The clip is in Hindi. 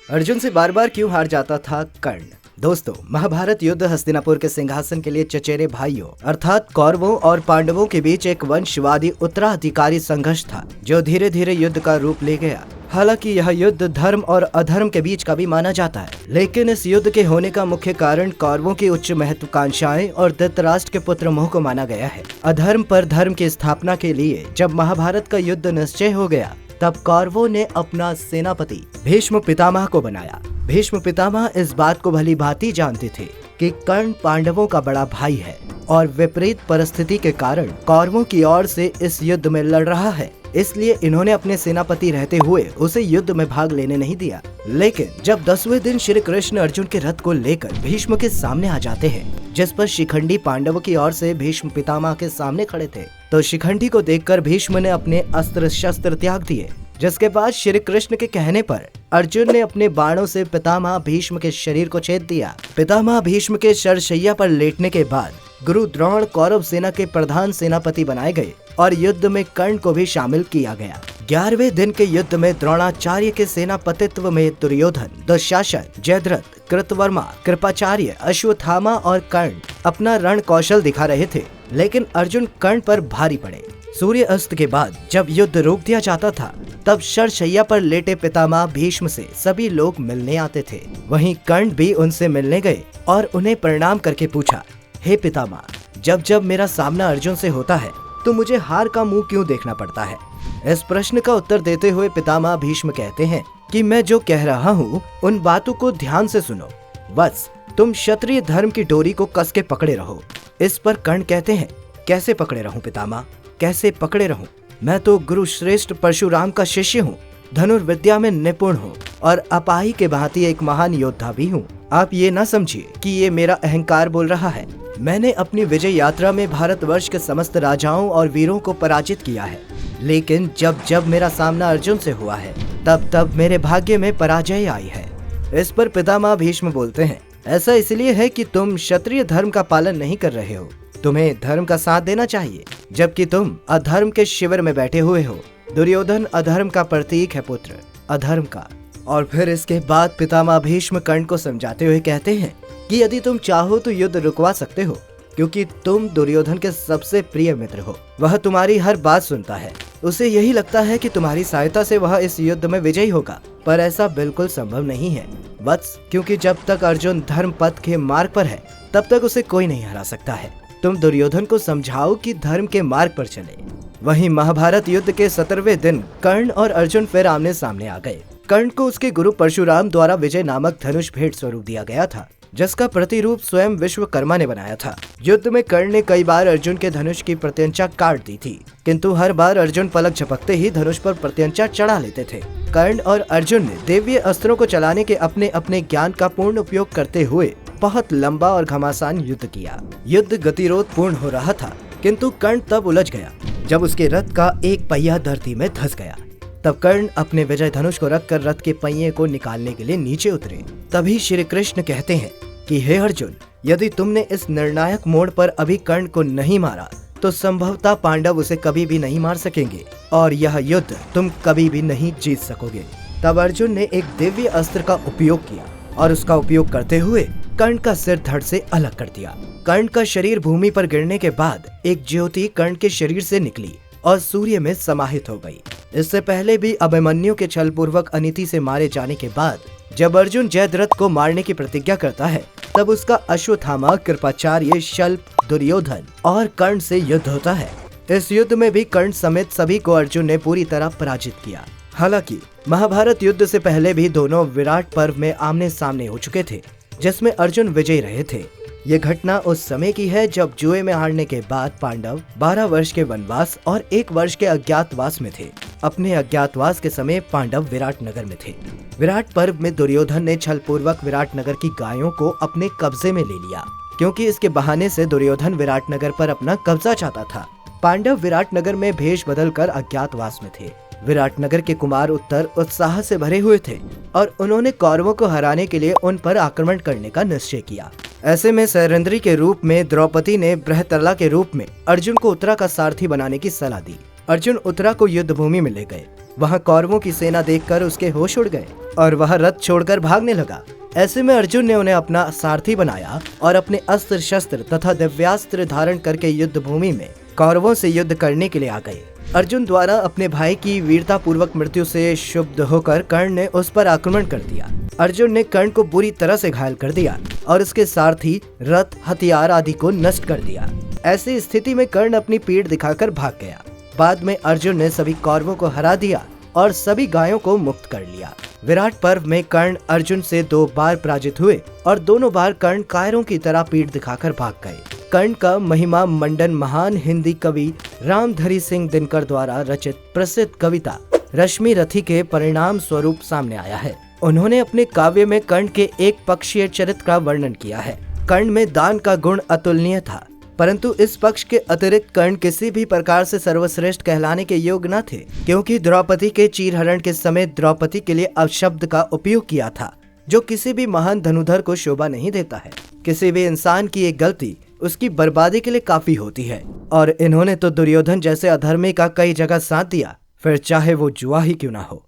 अर्जुन से बार बार क्यों हार जाता था कर्ण? दोस्तों, महाभारत युद्ध हस्तिनापुर के सिंहासन के लिए चचेरे भाइयों अर्थात कौरवों और पांडवों के बीच एक वंशवादी उत्तराधिकारी संघर्ष था, जो धीरे धीरे युद्ध का रूप ले गया। हालांकि यह युद्ध धर्म और अधर्म के बीच का भी माना जाता है, लेकिन इस युद्ध के होने का मुख्य कारण कौरवों की उच्च महत्वाकांक्षाएं और धृतराष्ट्र के पुत्र मोह को माना गया है। अधर्म पर धर्म की स्थापना के लिए जब महाभारत का युद्ध निश्चय हो गया, तब कौरवों ने अपना सेनापति भीष्म पितामह को बनाया। भीष्म पितामह इस बात को भली भांति जानते थे कि कर्ण पांडवों का बड़ा भाई है और विपरीत परिस्थिति के कारण कौरवों की ओर से इस युद्ध में लड़ रहा है, इसलिए इन्होंने अपने सेनापति रहते हुए उसे युद्ध में भाग लेने नहीं दिया। लेकिन जब 10वें दिन श्री कृष्ण अर्जुन के रथ को लेकर भीष्म के सामने आ जाते हैं, जिस पर शिखंडी पांडवों की ओर से भीष्म पितामह के सामने खड़े थे, तो शिखंडी को देखकर भीष्म ने अपने अस्त्र शस्त्र त्याग दिए, जिसके बाद श्री कृष्ण के कहने पर अर्जुन ने अपने बाणों से पितामह भीष्म के शरीर को छेद दिया। पितामह भीष्म के शरशैया पर लेटने के बाद गुरु द्रोण कौरव सेना के प्रधान सेनापति बनाए गए और युद्ध में कर्ण को भी शामिल किया गया। 11वें दिन के युद्ध में द्रोणाचार्य के सेनापतित्व में दुर्योधन, दुशासन, जयद्रथ, कृतवर्मा, कृपाचार्य, अश्वत्थामा और कर्ण अपना रण कौशल दिखा रहे थे, लेकिन अर्जुन कर्ण पर भारी पड़े। सूर्य अस्त के बाद जब युद्ध रोक दिया जाता था, तब शरशैया पर लेटे पितामह भीष्म से सभी लोग मिलने आते थे। वहीं कर्ण भी उनसे मिलने गए और उन्हें प्रणाम करके पूछा, हे पितामह, जब जब मेरा सामना अर्जुन से होता है तो मुझे हार का मुंह क्यों देखना पड़ता है? इस प्रश्न का उत्तर देते हुए पितामह भीष्म कहते हैं कि मैं जो कह रहा हूँ उन बातों को ध्यान से सुनो, बस तुम क्षत्रिय धर्म की डोरी को कस के पकड़े रहो। इस पर कर्ण कहते हैं, कैसे पकड़े रहूं पितामह, कैसे पकड़े रहूं? मैं तो गुरु श्रेष्ठ परशुराम का शिष्य हूँ, धनुर्विद्या में निपुण हूँ और अपाही के भांति एक महान योद्धा भी हूँ। आप ये न समझिए कि ये मेरा अहंकार बोल रहा है। मैंने अपनी विजय यात्रा में भारतवर्ष के समस्त राजाओं और वीरों को पराजित किया है, लेकिन जब जब मेरा सामना अर्जुन से हुआ है, तब तब मेरे भाग्य में पराजय आई है। इस पर पितामह भीष्म बोलते हैं, ऐसा इसलिए है कि तुम क्षत्रिय धर्म का पालन नहीं कर रहे हो। तुम्हें धर्म का साथ देना चाहिए, जबकि तुम अधर्म के शिविर में बैठे हुए हो। दुर्योधन अधर्म का प्रतीक है पुत्र, अधर्म का। और फिर इसके बाद पितामह भीष्म कर्ण को समझाते हुए कहते हैं कि यदि तुम चाहो तो युद्ध रुकवा सकते हो, क्योंकि तुम दुर्योधन के सबसे प्रिय मित्र हो। वह तुम्हारी हर बात सुनता है, उसे यही लगता है कि तुम्हारी सहायता से वह इस युद्ध में विजयी होगा, पर ऐसा बिल्कुल संभव नहीं है वत्स, क्योंकि जब तक अर्जुन धर्म पथ के मार्ग पर है, तब तक उसे कोई नहीं हरा सकता है। तुम दुर्योधन को समझाओ कि धर्म के मार्ग पर चले। वहीं महाभारत युद्ध के 17वें दिन कर्ण और अर्जुन फिर आमने सामने आ गए। कर्ण को उसके गुरु परशुराम द्वारा विजय नामक धनुष भेंट स्वरूप दिया गया था, जिसका प्रतिरूप स्वयं विश्वकर्मा ने बनाया था। युद्ध में कर्ण ने कई बार अर्जुन के धनुष की प्रत्यंचा काट दी थी, किंतु हर बार अर्जुन पलक झपकते ही धनुष पर प्रत्यंचा चढ़ा लेते थे। कर्ण और अर्जुन ने दिव्य अस्त्रों को चलाने के अपने अपने ज्ञान का पूर्ण उपयोग करते हुए बहुत लंबा और घमासान युद्ध किया। युद्ध गतिरोध पूर्ण हो रहा था, किंतु कर्ण तब उलझ गया जब उसके रथ का एक पहिया धरती में धंस गया। तब कर्ण अपने विजय धनुष को रखकर रथ के पहिए को निकालने के लिए नीचे उतरे। तभी श्री कृष्ण कहते हैं कि हे अर्जुन, यदि तुमने इस निर्णायक मोड़ पर अभी कर्ण को नहीं मारा, तो संभवतः पांडव उसे कभी भी नहीं मार सकेंगे और यह युद्ध तुम कभी भी नहीं जीत सकोगे। तब अर्जुन ने एक दिव्य अस्त्र का उपयोग किया और उसका उपयोग करते हुए कर्ण का सिर धड़ से अलग कर दिया। कर्ण का शरीर भूमि पर गिरने के बाद एक ज्योति कर्ण के शरीर से निकली और सूर्य में समाहित हो गई। इससे पहले भी अभिमन्यु के छल पूर्वक अनिति से मारे जाने के बाद जब अर्जुन जयद्रथ को मारने की प्रतिज्ञा करता है, तब उसका अश्वत्थामा, कृपाचार्य, शल्प, दुर्योधन और कर्ण से युद्ध होता है। इस युद्ध में भी कर्ण समेत सभी को अर्जुन ने पूरी तरह पराजित किया। हालांकि महाभारत युद्ध से पहले भी दोनों विराट पर्व में आमने सामने हो चुके थे, जिसमें अर्जुन विजयी रहे थे। ये घटना उस समय की है जब जुए में हारने के बाद पांडव 12 वर्ष के वनवास और 1 वर्ष के अज्ञातवास में थे। अपने अज्ञातवास के समय पांडव विराट नगर में थे। विराट पर्व में दुर्योधन ने छल पूर्वक विराट नगर की गायों को अपने कब्जे में ले लिया, क्योंकि इसके बहाने से दुर्योधन विराट नगर पर अपना कब्जा चाहता था। पांडव विराट नगर में भेष बदलकर अज्ञातवास में थे। विराट नगर के कुमार उत्तर उत्साह से भरे हुए थे और उन्होंने कौरवों को हराने के लिए उन पर आक्रमण करने का निश्चय किया। ऐसे में सैरंध्री के रूप में द्रौपदी ने बृहतरला के रूप में अर्जुन को उत्तरा का सारथी बनाने की सलाह दी। अर्जुन उत्तरा को युद्ध भूमि में ले गए वहाँ कौरवों की सेना देखकर उसके होश उड़ गए और वह रथ छोड़कर भागने लगा। ऐसे में अर्जुन ने उन्हें अपना सारथी बनाया और अपने अस्त्र शस्त्र तथा दिव्यास्त्र धारण करके युद्ध भूमि में कौरवों से युद्ध करने के लिए आ गए। अर्जुन द्वारा अपने भाई की वीरता पूर्वक मृत्यु से क्षुब्ध होकर कर्ण ने उस पर आक्रमण कर दिया। अर्जुन ने कर्ण को बुरी तरह से घायल कर दिया और उसके सारथी, रथ, हथियार आदि को नष्ट कर दिया। ऐसी स्थिति में कर्ण अपनी पीठ दिखाकर भाग गया। बाद में अर्जुन ने सभी कौरवों को हरा दिया और सभी गायों को मुक्त कर लिया। विराट पर्व में कर्ण अर्जुन से 2 बार पराजित हुए और दोनों बार कर्ण कायरों की तरह पीठ दिखाकर भाग गए। कर्ण का महिमा मंडन महान हिंदी कवि रामधरी सिंह दिनकर द्वारा रचित प्रसिद्ध कविता रश्मि रथी के परिणाम स्वरूप सामने आया है। उन्होंने अपने काव्य में कर्ण के एक पक्षीय चरित्र का वर्णन किया है। कर्ण में दान का गुण अतुलनीय था, परंतु इस पक्ष के अतिरिक्त कर्ण किसी भी प्रकार से सर्वश्रेष्ठ कहलाने के योग्य न थे, क्योंकि द्रौपदी के चीरहरण के समय द्रौपदी के लिए अपशब्द का उपयोग किया था, जो किसी भी महान धनुधर को शोभा नहीं देता है। किसी भी इंसान की एक गलती उसकी बर्बादी के लिए काफी होती है, और इन्होंने तो दुर्योधन जैसे अधर्मी का कई जगह साथ दिया, फिर चाहे वो जुआ ही क्यों ना हो।